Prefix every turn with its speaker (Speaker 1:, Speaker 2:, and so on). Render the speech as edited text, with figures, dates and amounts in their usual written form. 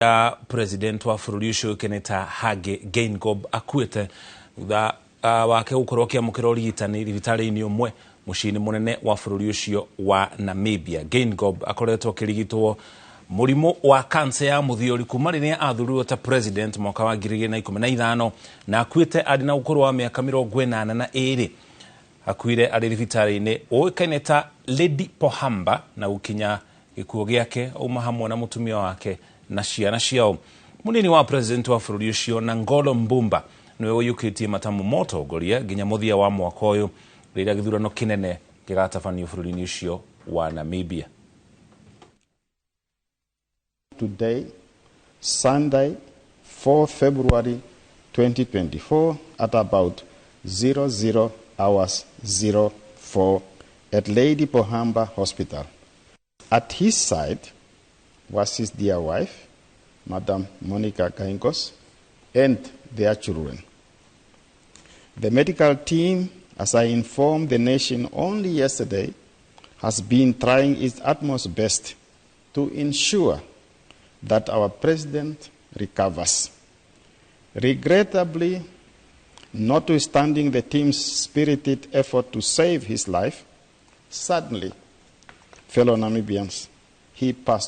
Speaker 1: President wa bũrũri ũcio Namibia Hage Geingob akuĩte thutha wake gũkorwo akĩamũkĩra ũrigitani thibitarĩ-inĩ ũmwe mũciĩ-inĩ mũnene wa bũrũri ũcio wa Namibia. Geingob akoretwo akĩrigitwo mũrimũ wa kansa ya mũthiori kuma rĩrĩa athurirwo ta president mwaka wa 2015 na akuĩte arĩ na ũkũrũ wa mĩaka 82. Akuire arĩ thibitarĩ-inĩ ũĩkaine ta Lady Pohamba na gũkinya gĩkuũ gĩake auma hamwe na mũtumia wake na ciana ciao. Munini wa president wa bũrũri ũcio Ngolo Mbumba niwe ũiyũkĩtie matamu motongoria nginya mũthia wa mwaka ũyũ rĩrĩa gĩthurano kĩnene gĩgatabanio bũrũri-inĩ ũcio wa Namibia.
Speaker 2: Today, Sunday, 4 February 2024 at about 00 hours 04 at Lady Pohamba Hospital. At his side was his dear wife, Madam Namibia Hage Geingob, and their children. The medical team, as I informed the nation only yesterday, has been trying its utmost best to ensure that our president recovers. Regrettably, notwithstanding the team's spirited effort to save his life, sadly, fellow Namibians, he passed